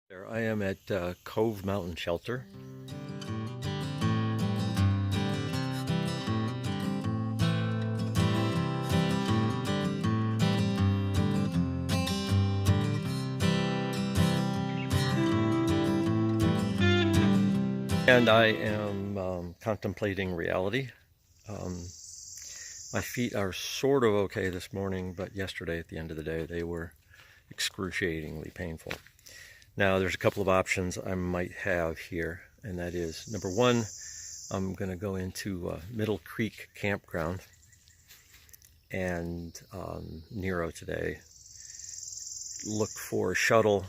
There I am at Cove Mountain Shelter. And I am contemplating reality. Um, my feet are sort of okay this morning, but yesterday at the end of the day they were excruciatingly painful. Now there's a couple of options I might have here, and that is, number one, I'm going to go into Middle Creek Campground and Nero today, look for a shuttle.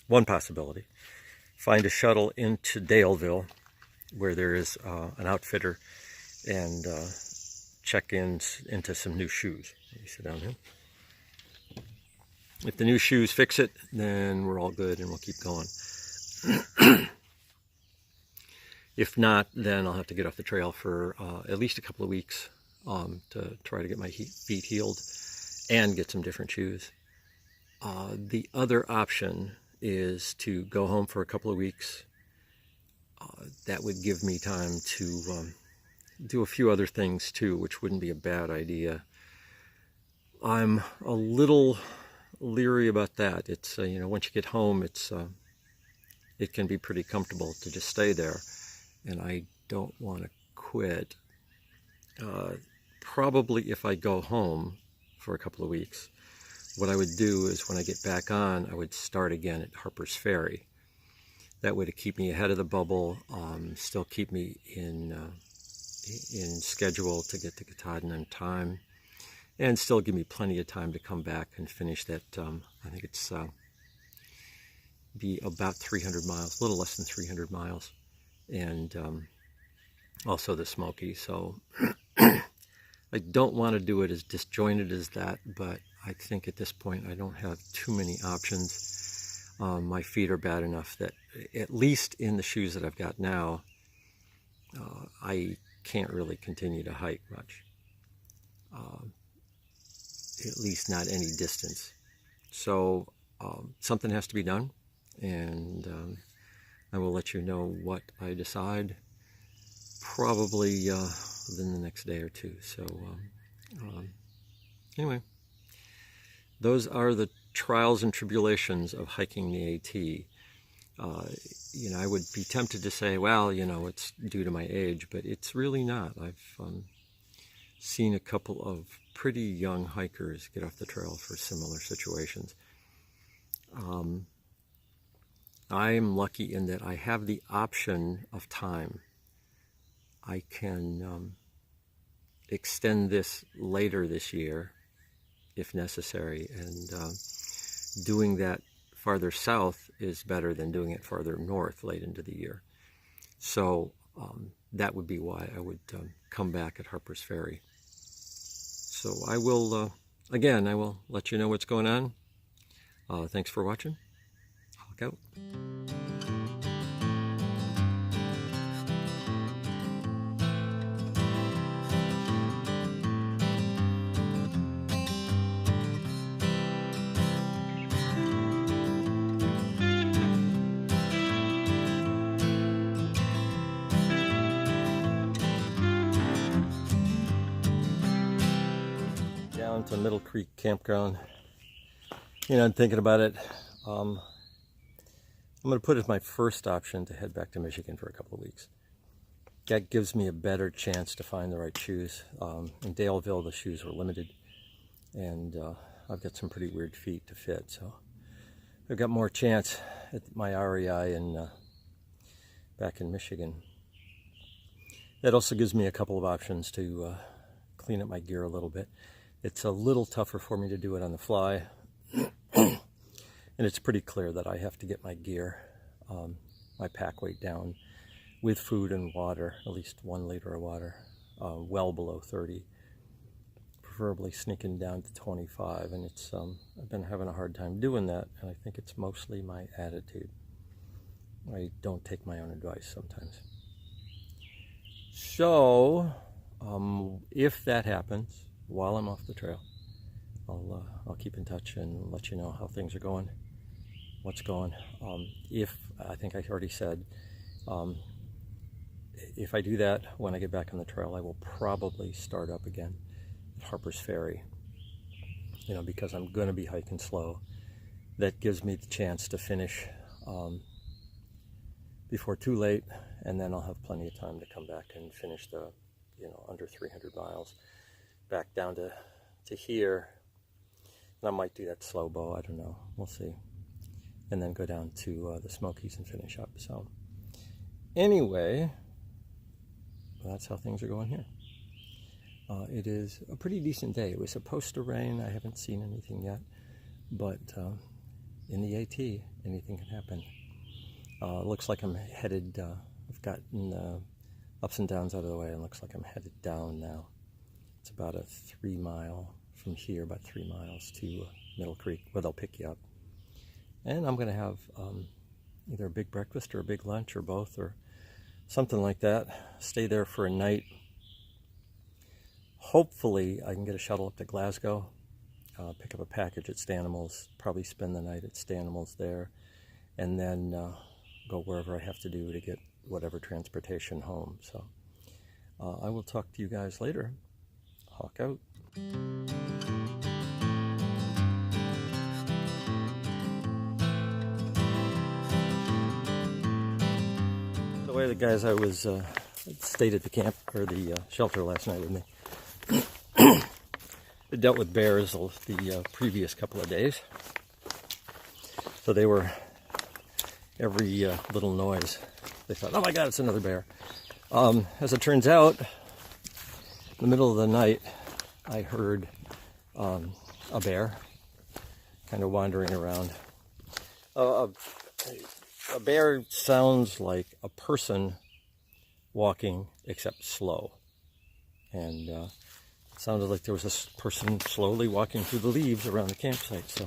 One possibility, find a shuttle into Daleville where there is an outfitter, and check into some new shoes. Let me sit down here. If the new shoes fix it, then we're all good and we'll keep going. If not, then I'll have to get off the trail for at least a couple of weeks to try to get my feet healed and get some different shoes. The other option is to go home for a couple of weeks. That would give me time to do a few other things too, which wouldn't be a bad idea. I'm a little leery about that. It's once you get home, it can be pretty comfortable to just stay there, and I don't want to quit. Probably if I go home for a couple of weeks, what I would do is when I get back on, I would start again at Harper's Ferry. That way to keep me ahead of the bubble, still keep me in schedule to get to Katahdin in time, and still give me plenty of time to come back and finish that. I think it's be about 300 miles, a little less than 300 miles, and also the Smoky. So I don't want to do it as disjointed as that, but I think at this point I don't have too many options. My feet are bad enough that, at least in the shoes that I've got now, I can't really continue to hike much. At least not any distance. So something has to be done, and I will let you know what I decide probably within the next day or two. So anyway, those are the trials and tribulations of hiking the AT. I would be tempted to say, well, it's due to my age, but it's really not. I've seen a couple of pretty young hikers get off the trail for similar situations. I'm lucky in that I have the option of time. I can extend this later this year if necessary, and doing that farther south is better than doing it farther north late into the year. So that would be why I would come back at Harper's Ferry. So I will, again, I will let you know what's going on. Thanks for watching. Hawk out. Down to Middle Creek Campground. I'm thinking about it. I'm going to put as my first option to head back to Michigan for a couple of weeks. That gives me a better chance to find the right shoes. In Daleville, the shoes were limited, and I've got some pretty weird feet to fit, so I've got more chance at my REI back in Michigan. That also gives me a couple of options to clean up my gear a little bit. It's a little tougher for me to do it on the fly, and it's pretty clear that I have to get my gear, my pack weight down with food and water, at least 1 liter of water, well below 30, preferably sneaking down to 25, and it's I've been having a hard time doing that, and I think it's mostly my attitude. I don't take my own advice sometimes. So if that happens while I'm off the trail, I'll keep in touch and let you know how things are going. what's going. If, I think I already said, if I do that when I get back on the trail, I will probably start up again at Harper's Ferry, you know, because I'm going to be hiking slow. That gives me the chance to finish before too late, and then I'll have plenty of time to come back and finish the, you know, under 300 miles back down to here. And I might do that slow bow, I don't know, we'll see. And then go down to the Smokies and finish up. So anyway, that's how things are going here. It is a pretty decent day. It was supposed to rain. I haven't seen anything yet, but in the AT, anything can happen. It looks like I'm headed, I've gotten the ups and downs out of the way, and it looks like I'm headed down now. It's about a 3 mile from here, about 3 miles to Middle Creek, where they'll pick you up. And I'm going to have either a big breakfast or a big lunch or both or something like that. Stay there for a night. Hopefully I can get a shuttle up to Glasgow, pick up a package at Stanimals, probably spend the night at Stanimals there, and then go wherever I have to do to get whatever transportation home. So I will talk to you guys later. Hawk out. The way the guys I was stayed at the camp or the shelter last night with me, they dealt with bears the previous couple of days, so they were every little noise they thought, oh my god, it's another bear. As it turns out, in the middle of the night I heard a bear kind of wandering around. A bear sounds like a person walking, except slow. And it sounded like there was this person slowly walking through the leaves around the campsite. So,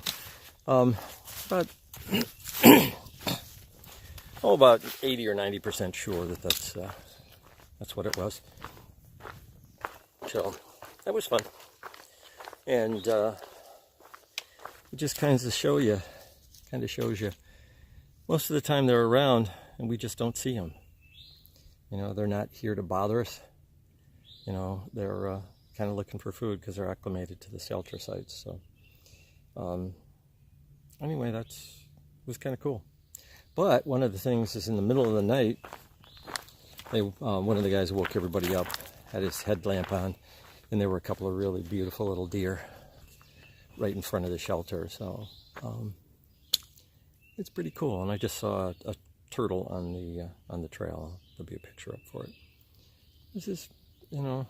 about 80 or 90% sure that that's what it was. So that was fun, and it just kind of shows you. Most of the time they're around, and we just don't see them. You know, they're not here to bother us. You know, they're kind of looking for food because they're acclimated to the shelter sites. So, anyway, it was kind of cool. But one of the things is in the middle of the night, one of the guys who woke everybody up had his headlamp on, and there were a couple of really beautiful little deer right in front of the shelter. So it's pretty cool. And I just saw a turtle on the trail. There'll be a picture up for it. This is, you know,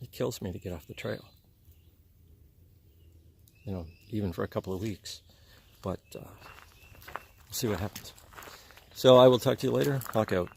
it kills me to get off the trail. You know, even for a couple of weeks. But we'll see what happens. So I will talk to you later. Hawk out.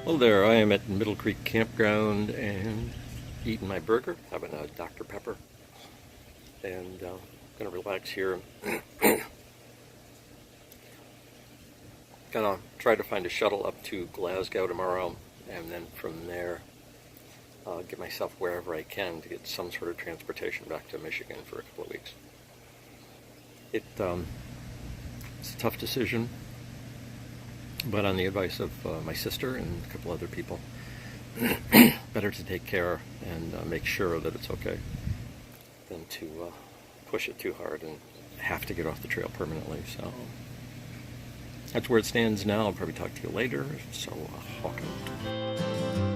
Well, there I am at Middle Creek Campground and eating my burger, having a Dr. Pepper, and I'm going to relax here. Gonna try to find a shuttle up to Glasgow tomorrow, and then from there get myself wherever I can to get some sort of transportation back to Michigan for a couple of weeks. It's a tough decision, but on the advice of my sister and a couple other people, better to take care and make sure that it's okay than to push it too hard and have to get off the trail permanently. So that's where it stands now. I'll probably talk to you later. So hawk out.